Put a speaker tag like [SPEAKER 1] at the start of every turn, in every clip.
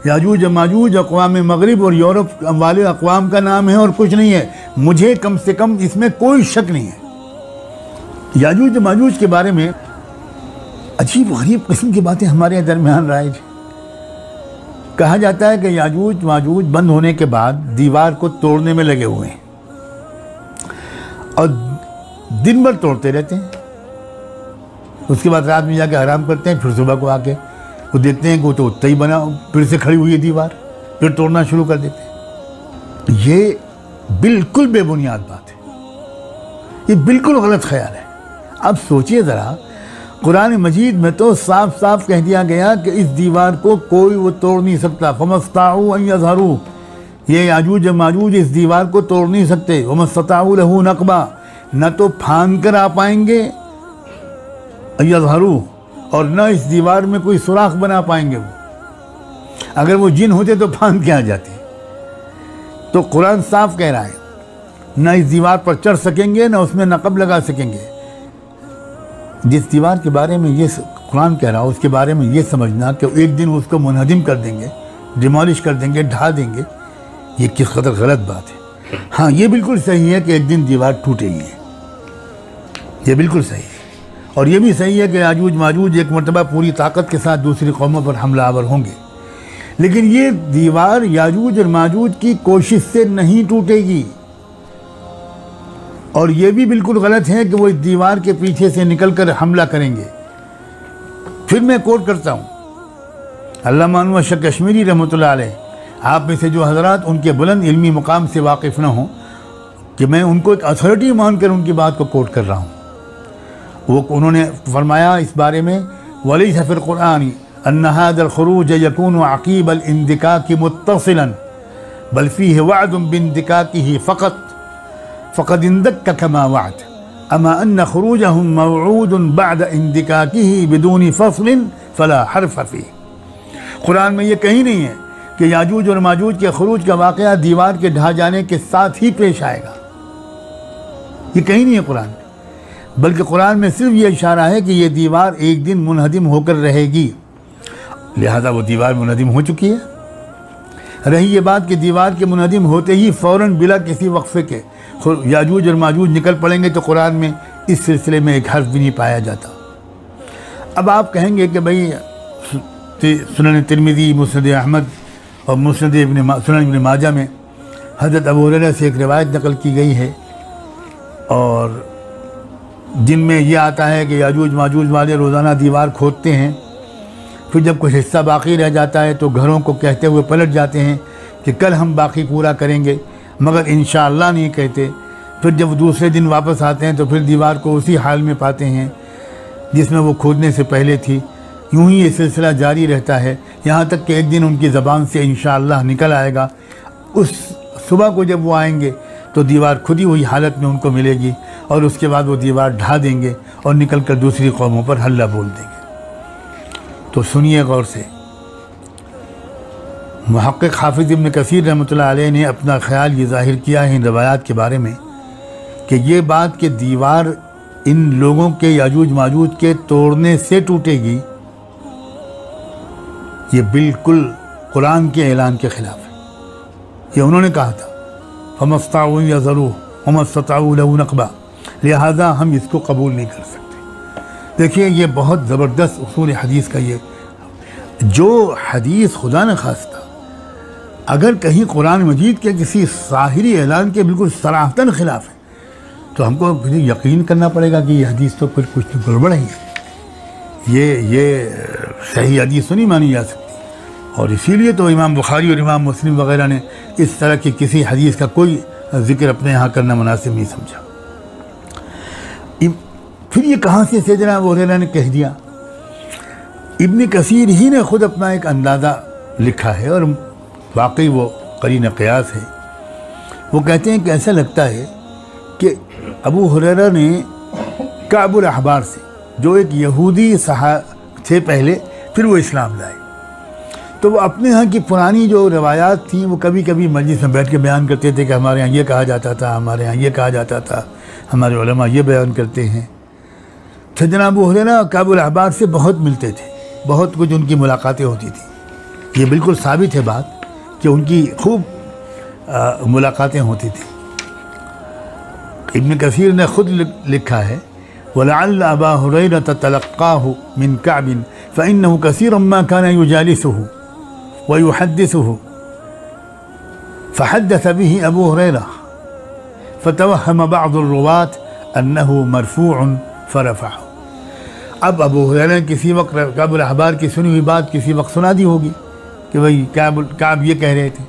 [SPEAKER 1] याजूज माजूज अक़वाम मगरिब और यूरोप वाले अक़वाम का नाम है और कुछ नहीं है। मुझे कम से कम इसमें कोई शक नहीं है। याजूज माजूज के बारे में अजीब गरीब किस्म की बातें हमारे दरमियान राइज। कहा जाता है कि याजूज माजूज बंद होने के बाद दीवार को तोड़ने में लगे हुए हैं और दिन भर तोड़ते रहते हैं। उसके बाद रात में जाके आराम करते हैं, फिर सुबह को आके वो देखते हैं कि वो तो उतना ही बना फिर से खड़ी हुई है दीवार, फिर तोड़ना शुरू कर देते हैं। ये बिल्कुल बेबुनियाद बात है, ये बिल्कुल गलत ख्याल है। अब सोचिए ज़रा, कुरान मजीद में तो साफ साफ कह दिया गया कि इस दीवार को कोई वो तोड़ नहीं सकता। फमस्ताऊ अन यज़हरू, ये याजूज माजूज इस दीवार को तोड़ नहीं सकते। वमस्तताऊ लहू नक़बा, न तो फांद कर आ पाएंगे यज़हरू, और न इस दीवार में कोई सुराख बना पाएंगे। वो अगर वो जिन होते तो फांद के आ जाते। तो कुरान साफ कह रहा है, न इस दीवार पर चढ़ सकेंगे, न उसमें नक़ब लगा सकेंगे। जिस दीवार के बारे में ये कुरान कह रहा है, उसके बारे में ये समझना कि एक दिन उसको मुनहदिम कर देंगे, डिमोलिश कर देंगे, ढा देंगे, ये किस कदर गलत बात है। हाँ, ये बिल्कुल सही है कि एक दिन दीवार टूटेगी, ये बिल्कुल सही है। और ये भी सही है कि याजूज माजूज एक मरतबा पूरी ताकत के साथ दूसरी कौमों पर हमलावर होंगे। लेकिन ये दीवार याजूज और माजूज की कोशिश से नहीं टूटेगी। और ये भी बिल्कुल गलत है कि वो इस दीवार के पीछे से निकलकर हमला करेंगे। फिर मैं कोट करता हूँ अल्लामा अनवर शाह कश्मीरी रहमतुल्लाह अलैह, आप में से जो हजरात उनके बुलंद इल्मी मुकाम से वाकिफ़ न हों कि मैं उनको एक अथॉरिटी मानकर उनकी बात को कोट कर रहा हूँ। वो उन्होंने फरमाया इस बारे में, वलैसा फिल कुरान अन्ना हाज़ल खुरूज यकूनु अक़ीब अल इंदिकाकी मुत्तसिलन बल फ़ीहि वअदुन बिंदिकाकिही फ़क़द इंदक्का कमा वअद अमा अन्न खुरूजहुम मवऊदुन बअद इंदिकाकिही बिदूनि फ़स्लिन फ़ला हर्फ़ फ़ीह। कुरान में ये कहीं नहीं है कि याजूज और माजूज के खुरूज का वाक़या दीवार के ढह जाने के साथ ही पेश आएगा। ये कहीं नहीं है कुरान में, बल्कि कुरान में सिर्फ ये इशारा है कि ये दीवार एक दिन मुनहदिम होकर रहेगी। लिहाजा वो दीवार मुनहदिम हो चुकी है। रही ये बात कि दीवार के मुनहदिम होते ही फ़ौरन बिला किसी वक्फे के याजूज और माजूज निकल पड़ेंगे, तो कुरान में इस सिलसिले में एक हर्फ भी नहीं पाया जाता। अब आप कहेंगे कि भाई सुनन तिरमिज़ी, मुस्नद अहमद और मुस्नद सुनन इब्न माजा में हज़रत अबू हुरैरा से एक रिवायत नकल की गई है और जिनमें यह आता है कि याजूज माजूज वाले रोज़ाना दीवार खोदते हैं, फिर जब कुछ हिस्सा बाकी रह जाता है तो घरों को कहते हुए पलट जाते हैं कि कल हम बाकी पूरा करेंगे, मगर इंशाअल्लाह नहीं कहते। फिर जब दूसरे दिन वापस आते हैं तो फिर दीवार को उसी हाल में पाते हैं जिसमें वो खोदने से पहले थी। यूं ही ये सिलसिला जारी रहता है, यहाँ तक कि एक दिन उनकी ज़बान से इंशाअल्लाह निकल आएगा। उस सुबह को जब वो आएंगे तो दीवार खुदी हुई हालत में उनको मिलेगी और उसके बाद वो दीवार ढा देंगे और निकल कर दूसरी कौमों पर हल्ला बोल देंगे। तो सुनिए गौर से, मुहक्किक हाफिज़ इब्न कसीर रहमतुल्लाह अलैह ने अपना ख्याल ये ज़ाहिर किया है इन रवायात के बारे में कि ये बात कि दीवार इन लोगों के याजूज माजूज के तोड़ने से टूटेगी, ये बिल्कुल कुरान के ऐलान के ख़िलाफ़ है। ये उन्होंने कहा था फमस्ताऊ यज़रू वमस्तताऊ लहू नक़बा, लिहाजा हम इसको कबूल नहीं कर सकते। देखिए, ये बहुत ज़बरदस्त उसूल हदीस का ये जो हदीस खुदा न खास्ता अगर कहीं कुरान मजीद के किसी ज़ाहिरी ऐलान के बिल्कुल सराहतन ख़िलाफ़ है तो हमको फिर यकीन करना पड़ेगा कि ये हदीस तो फिर कुछ तो गड़बड़ ही है। ये सही हदीस तो नहीं मानी जा सकती। और इसीलिए तो इमाम बुखारी और इमाम मुस्लिम वग़ैरह ने इस तरह की किसी हदीस का कोई ज़िक्र अपने यहाँ करना मुनासिब नहीं समझा। फिर ये कहाँ से सैयदना अबू हुरैरा ने कह दिया? इब्न कसीर ही ने ख़ुद अपना एक अंदाज़ा लिखा है और वाकई वो करीन क़यास है। वो कहते हैं कि ऐसा लगता है कि अबू हुरैरा ने काबुल अहबार से, जो एक यहूदी थे पहले, फिर वो इस्लाम लाए, तो वो अपने यहाँ की पुरानी जो रवायात थी वो कभी कभी मजलिस में बैठ के बयान करते थे कि हमारे यहाँ ये कहा जाता था, हमारे यहाँ ये कहा जाता था, हमारे उलमा ये बयान करते हैं। सैयदना अबू हुरैरा काबुल अहबार से बहुत मिलते थे, बहुत कुछ उनकी मुलाकातें होती थी। ये बिल्कुल साबित है बात कि उनकी खूब मुलाकातें होती थी। इब्न कसीर ने ख़ुद लिखा है, वलअल्ल अबा हुरैरा तलक़्क़ाहु मिन कअब फ़इन्नहु कसीरन मा कान युजालिसुहु व युहद्दिसुहु फ़हद्दस बिही अबू हुरैरा फ़तवहम बअदु अर्रुवात अन्नहु मरफ़ूअन फ़रफ़अहु। अब अबू हुरैरा किसी वक्त काबुल अहबार की सुनी हुई बात किसी वक्त सुना दी होगी कि भाई काब ये कह रहे थे।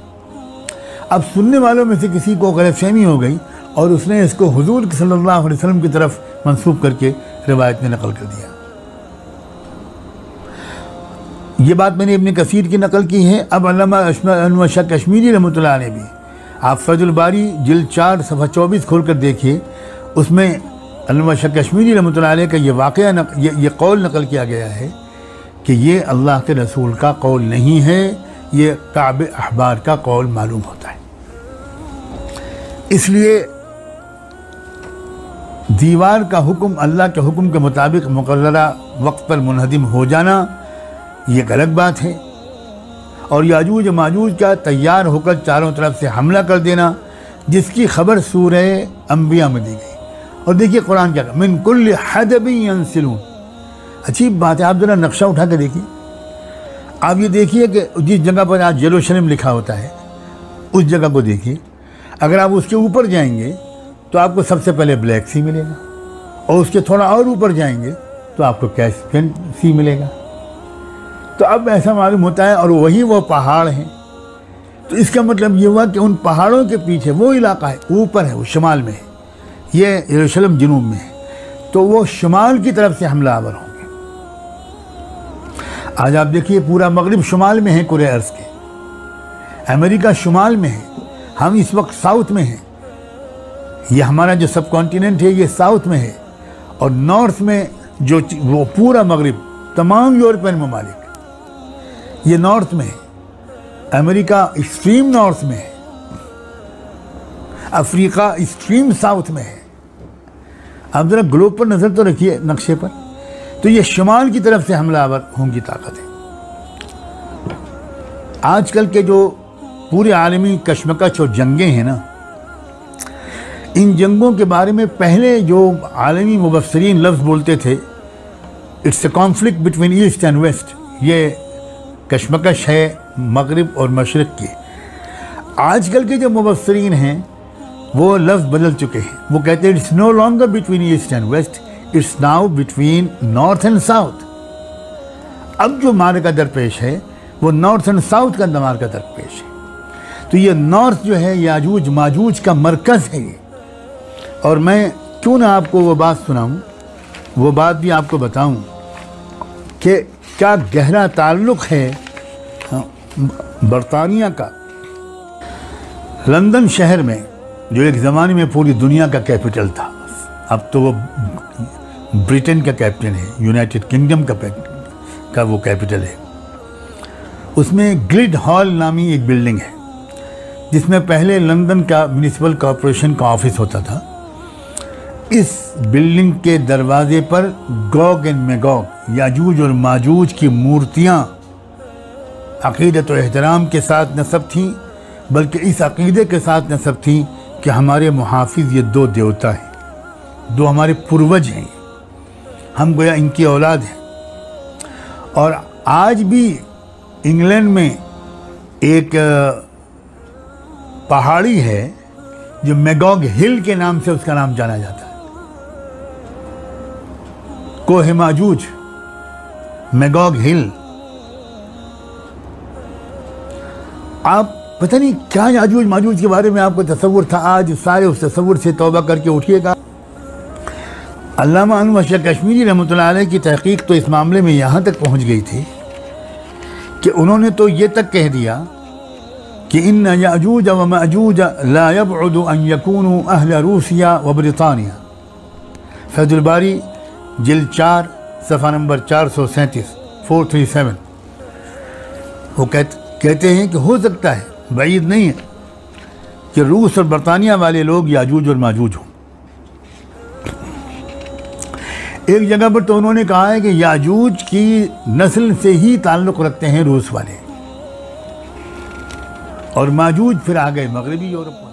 [SPEAKER 1] अब सुनने वालों में से किसी को गलतफ़हमी हो गई और उसने इसको हुजूर सल्लल्लाहु अलैहि वसल्लम की तरफ मंसूब करके रिवायत में नकल कर दिया। ये बात मैंने इब्न कसीर की नकल की है। अब अल्लामा अनवर शाह कश्मीरी रहमतुल्लाह अलैह भी, आप फैजुल बारी जिल्द 4 सफ़ा 24 खोल कर देखिए, उसमें अल्लामा शाह कश्मीरी रहमतुल्लाह अलैह का ये वाक़या ये कौल नकल किया गया है कि ये अल्लाह के रसूल का कौल नहीं है, ये काब अहबार का कौल मालूम होता है। इसलिए दीवार का हुक्म अल्लाह के हुक्म के मुताबिक मुक़र्ररा वक्त पर मुनहदिम हो जाना ये एक अलग बात है, और याजूज माजूज का तैयार होकर चारों तरफ से हमला कर देना, जिसकी खबर सूरह अंबिया में दी गई। और देखिए कुरान क्या, मिन कुल्लि हदबिन यंसिलून। अच्छी बात है, आप ज़रा नक्शा उठा के देखिए। आप ये देखिए कि जिस जगह पर आज जेरूसलम लिखा होता है उस जगह को देखिए, अगर आप उसके ऊपर जाएंगे तो आपको सबसे पहले ब्लैक सी मिलेगा, और उसके थोड़ा और ऊपर जाएंगे तो आपको कैस्पियन सी मिलेगा। तो अब ऐसा मालूम होता है, और वही वो पहाड़ हैं। तो इसका मतलब ये हुआ कि उन पहाड़ों के पीछे वो इलाका है, ऊपर है, वो शुमाल में है, ये यरूशलेम जनूब में है, तो वो शुमाल की तरफ से हमलावर होंगे। आज आप देखिए पूरा मगरिब शुमाल में है कुरे अर्ज़ के, अमेरिका शुमाल में है, हम इस वक्त साउथ में हैं। ये हमारा जो सब कॉन्टिनेंट है ये साउथ में है, और नॉर्थ में जो वो पूरा मगरिब तमाम यूरोपियन ममालिक ये नॉर्थ में है। अमेरिका एक्सट्रीम नॉर्थ में है, अफ्रीका एक्सट्रीम साउथ में है। आप ज़रा ग्लोब पर नज़र तो रखिए नक्शे पर, तो ये शुमाल की तरफ से हमलावर होंगी ताकत है। आजकल के जो पूरे आलमी कश्मकश और जंगें हैं ना, इन जंगों के बारे में पहले जो आलमी मुबस्सिरीन लफ्ज़ बोलते थे, it's a conflict between east and west, ये कश्मकश है मगरिब और मशरिक़ की। आजकल के जो मुबस्सिरीन हैं वो लफ्ज़ बदल चुके हैं, वो कहते हैं it's no longer between east and west, it's now between north and south. अब जो मार्का दरपेश है वो नॉर्थ एंड साउथ का मार्का दरपेश है। तो ये नॉर्थ जो है याजूज माजूज का मरकज़ है ये। और मैं क्यों ना आपको वो बात सुनाऊं, वो बात भी आपको बताऊं कि क्या गहरा ताल्लुक़ है बरतानिया का लंदन शहर में, जो एक ज़माने में पूरी दुनिया का कैपिटल था, अब तो वो ब्रिटेन का कैपिटल है, यूनाइटेड किंगडम का वो कैपिटल है। उसमें गिल्ड हॉल नामी एक बिल्डिंग है, जिसमें पहले लंदन का म्यूनिसिपल कॉरपोरेशन का ऑफिस होता था। इस बिल्डिंग के दरवाजे पर गोग एंड मैगोग, याजूज और माजूज की मूर्तियाँ अक़ीदत और एहतराम के साथ नस्ब थीं, बल्कि इस अक़ीदे के साथ नस्ब थीं कि हमारे मुहाफिज ये दो देवता हैं, दो हमारे पूर्वज हैं, हम गोया इनकी औलाद हैं। और आज भी इंग्लैंड में एक पहाड़ी है जो मैगोग हिल के नाम से उसका नाम जाना जाता है, कोहे माजूज, मैगोग हिल। आप पता नहीं क्या याजूज माजूज के बारे में आपको तसव्वुर था, आज सारे उस तसव्वुर से तौबा करके उठिएगा। अल्लामा अनवर शाह कश्मीरी रहमतुल्लाह अलैह की तहकीक तो इस मामले में यहाँ तक पहुँच गई थी कि उन्होंने तो ये तक कह दिया कि इन्ना याजूज व माजूज ला यबउदु अन यकूनु अहल रूसिया व ब्रितानिया। फैजुल बारी जिल्द 4 सफ़ा नंबर 437 437। वो कहते हैं कि हो सकता है, बाइद नहीं है, कि रूस और बरतानिया वाले लोग याजूज और माजूज हों। एक जगह पर तो उन्होंने कहा है कि याजूज की नस्ल से ही ताल्लुक़ रखते हैं रूस वाले, और माजूज फिर आ गए मगरबी यूरोप।